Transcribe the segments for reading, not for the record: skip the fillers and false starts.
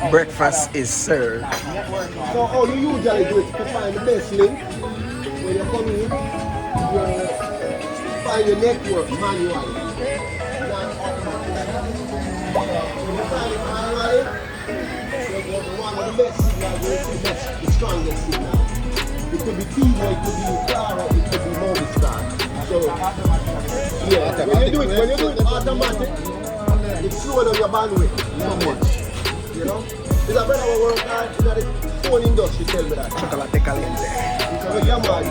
Breakfast is served. So all you usually do is to find the best link. When you come in, you find your network manually. Not automatically. When you find it manually, you go to one of the best signals, where it's the best, the strongest signal. It could be Tigo, it could be Claro, it could be Movistar. So yeah, when you do it automatic, it slows down your bandwidth so much. You know? There's a brother who work hard in the phone industry, tell me that. Chocolate caliente. So when you're man,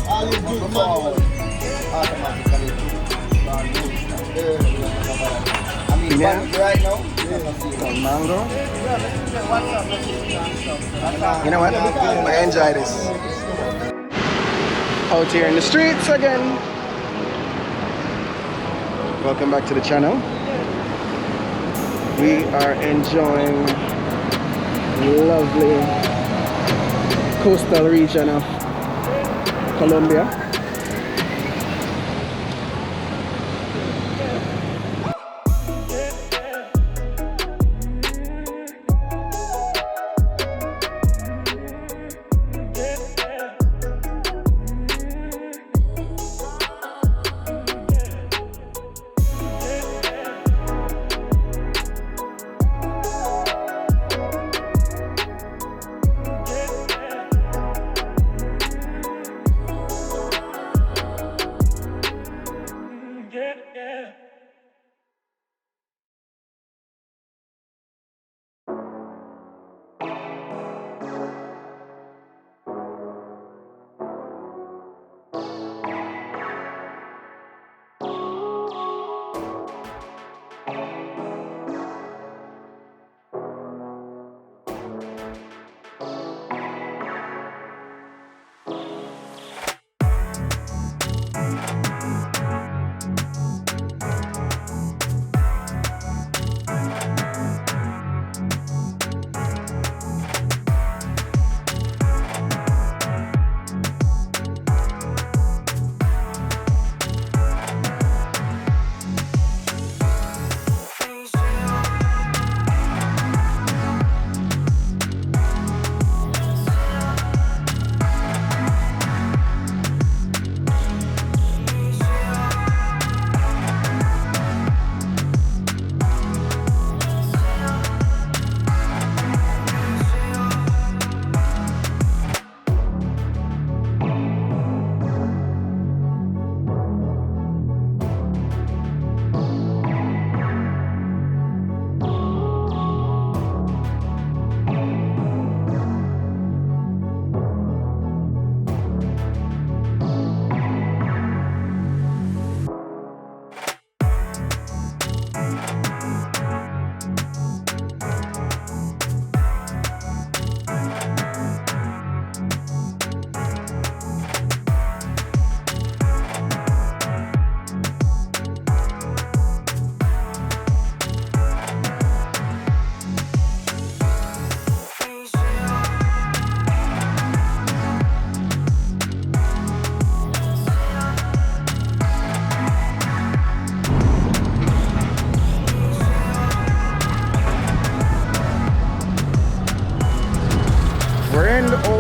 all you do is manual. Automatically. I mean, Yeah. right now, Mango. You know what? I enjoy this. Out here in the streets again. Welcome back to the channel. We are enjoying lovely coastal region of Colombia.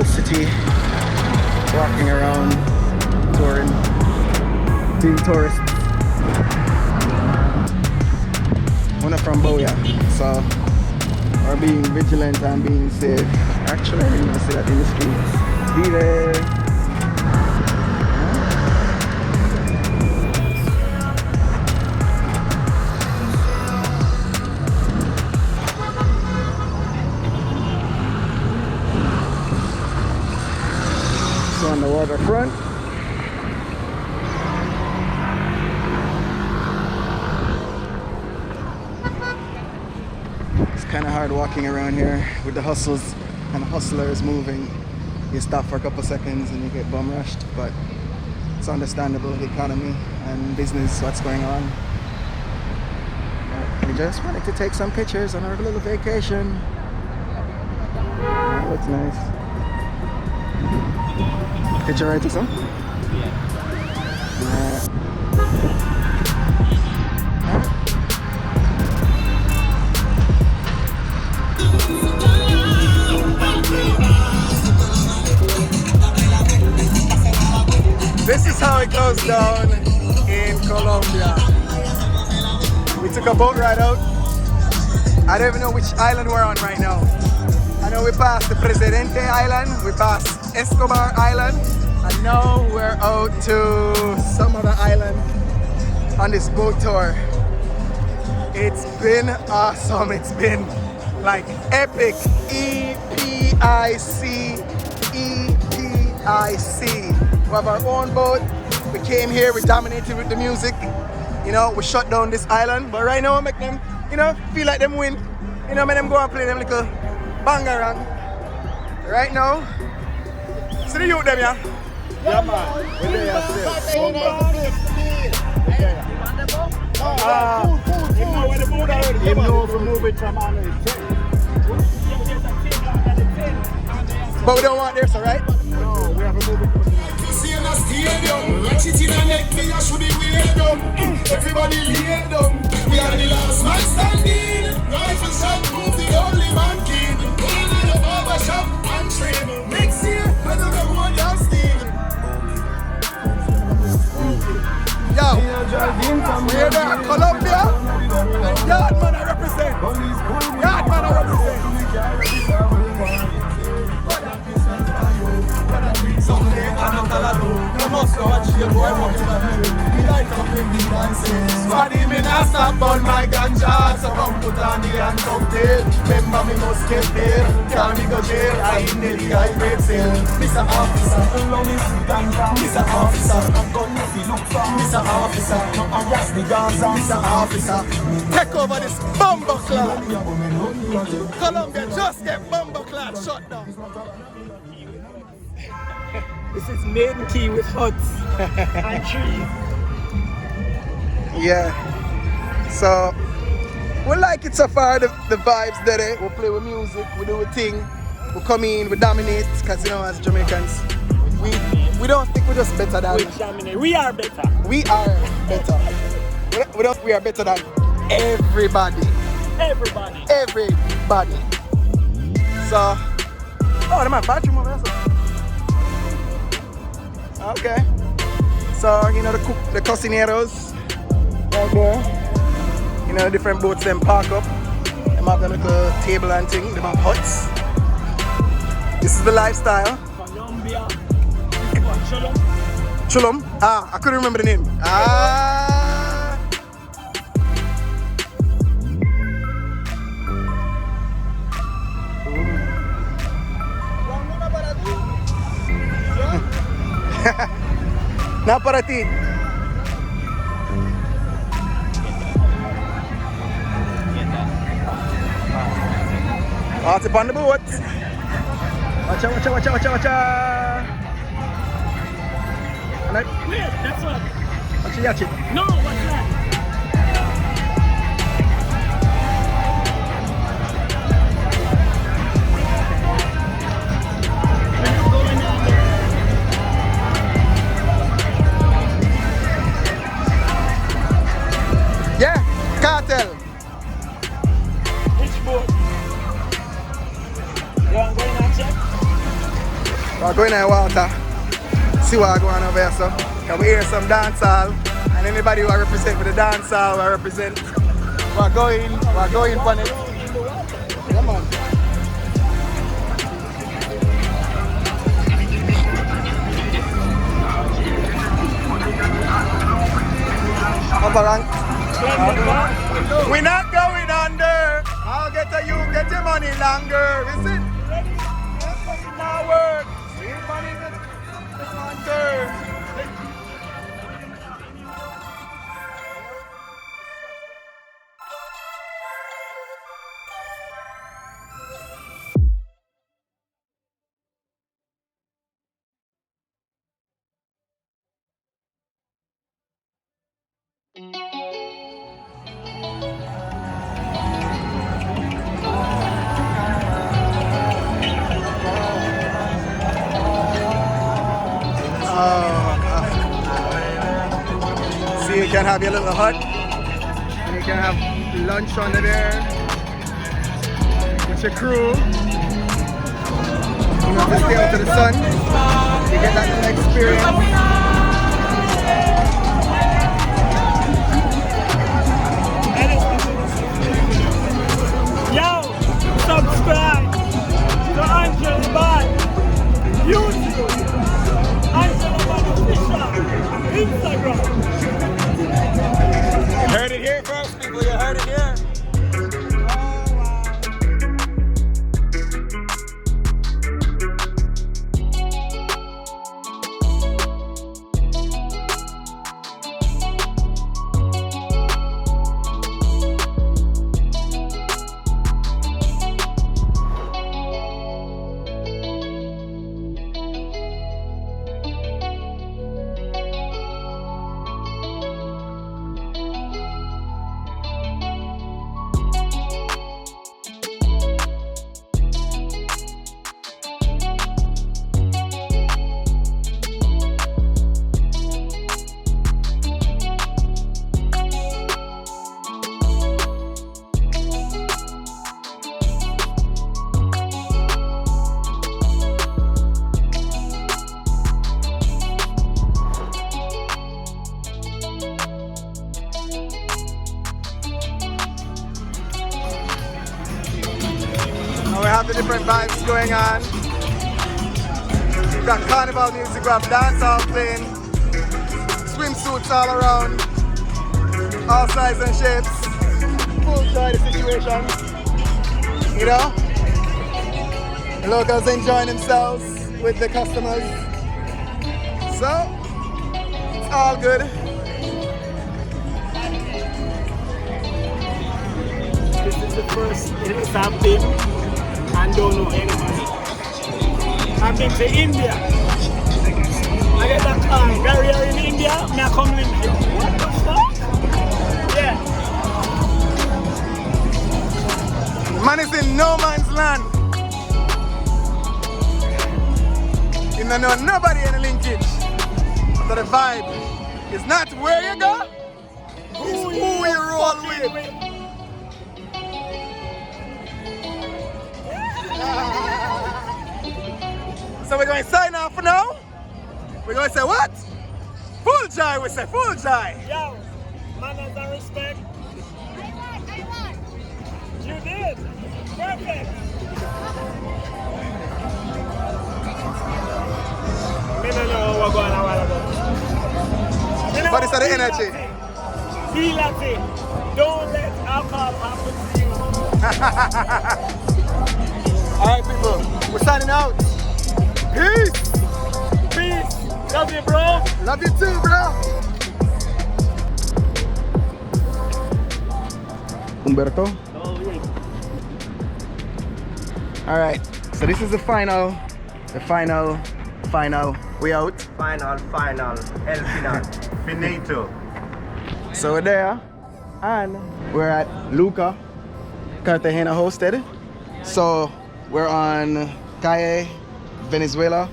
City, walking around, touring, being tourists. We're not from Boya, so we're being vigilant and being safe. Actually, I didn't even see that in the streets. Be there. On the waterfront. It's kind of hard walking around here with the hustles and hustlers moving. You stop for a couple seconds and you get bum rushed, but it's understandable, the economy and business, what's going on. We just wanted to take some pictures on our little vacation. That looks nice. Picture right to some? how it goes down in Colombia. We took a boat ride out. I don't even know which island we're on right now. I know we passed the Presidente Island, we passed Escobar Island, and now we're out to some other island on this boat tour. It's been awesome. It's been like epic. E-P-I-C. E-P-I-C. We have our own boat. We came here, we dominated with the music. You know, we shut down this island, but right now we make them, you know, feel like them win. You know, make them go and play them little bangarang. Right now, see the youth them, yeah? Yeah, man. We're there You know if we move it from under the tent. But we don't want this, alright? No, we have to move it from the See in a stadium, watch it in a neck, me I should be weird down. Everybody lay down. We are the last man standing. Rifle shot, move the only man king. Going in the barber shop and train. Next year, another one down still. Yo, we're there in Colombia. And Yardman I represent. Yardman I represent. Someday I'm not alone. You must go and chill, boy. We like to bring the dances. Funny me not stop on my ganja. So come put on the hand cocktail. Remember me must get there. Can't me go jail. I in the I break sale. Mr. Officer, allow me to ganja. Mr. Officer, I'm gonna see look for Mr. Officer, not harass the Gaza. Mr. Officer, Take over this bomber clan. Colombia just get bomber clan shut down. This is main key with huts and trees. Yeah. So we like it so far, the vibes there. We play with music, we do a thing, we come in, we dominate, because you know as Jamaicans, we don't think we're just better than We dominate. We are better. we are better. We are better than everybody. Everybody. Everybody. So oh the man bathroom over there. So. Okay. So you know the cocineros right there. You know different boats them park up. Them have them little table and thing, them have huts. This is the lifestyle. Colombia. Cholón. Cholón. Ah, I couldn't remember the name. Ah. Na para ti. Oh, it's upon the boat. Watch out, watch out, watch out, watch out, watch out. Wait, that's what. Watch it, watch it. No, what's that? Yeah, cartel. Which boat? You want to go in and check? We're going in the water. See what's going on over here, so. Can we hear some dancehall? And anybody who I represent for the dancehall, I represent. We're going for it. Come on. We're not going under. I'll get to you, get your money longer. Is it? It's not work. Sweet money is under. See, you can have your little hut, and you can have lunch under there with your crew. You know, to stay out to the sun, you get that little experience. have the different vibes going on. We've got carnival music, we have dancehall playing, swimsuits all around, all sizes and shapes. Full joy the situation. You know? The locals enjoying themselves with the customers. So, it's all good. This is the first place I've been and don't know anybody. I've been to India. I get that barrier in India, and I come in here. What the fuck? Yeah. Man is in no man's land. You don't know nobody in the linkage. So the vibe is not where you go, it's who you roll with. So we're going to sign off for now. We're going to say what? Full joy, we say full joy. Yo, manners and respect. You did. Perfect. Me don't know what's going on a while ago. But it's the energy. Feel at it. Don't let alcohol happen to you. Alright people, we're signing out. Peace! Peace. Love you, bro. Love you too, bro. Humberto. Oh, yeah. Alright, so this is the final. We out. Final, el final. Finito. So we're there, and we're at Luca, Cartagena hosted. So we're on Calle, Venezuela,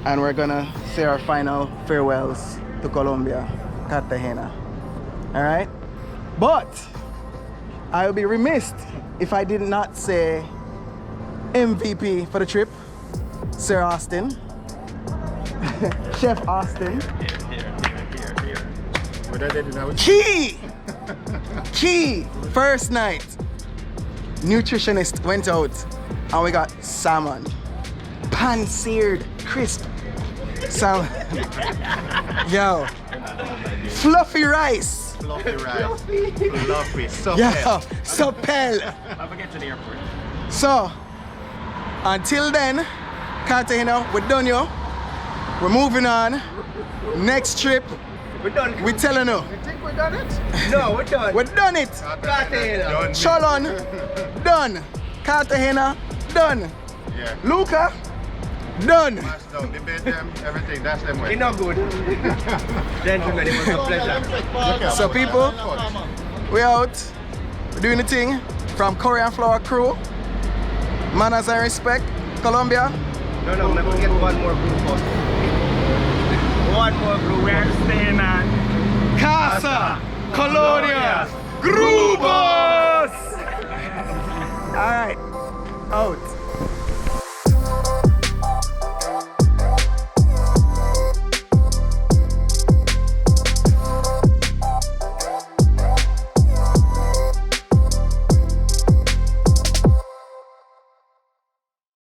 and we're gonna say our final farewells to Colombia, Cartagena. All right, but I would be remiss if I did not say MVP for the trip, Sir Austin, Chef Austin. Key, first night, nutritionist went out and we got salmon, pan-seared, crisp salmon. Yo, fluffy rice. Fluffy. So Yo, sopel. I'll get to the airport. So, until then, Cartagena, we're done, yo. We're moving on. Next trip, We're done. we're telling you. You think we're done it? No, we're done. We're done it. Cartagena. Cholón, done. Cartagena, done. Yeah. Luca, done. Smash down, debate them, everything, that's them way. It's not good. Gentlemen, it was a pleasure. So people, we out. We're doing the thing from Korean Flower Crew. Manners and respect, Colombia. No, maybe we'll get one more group first. One more group. We're staying on Casa Colonia Grupos. All right, out.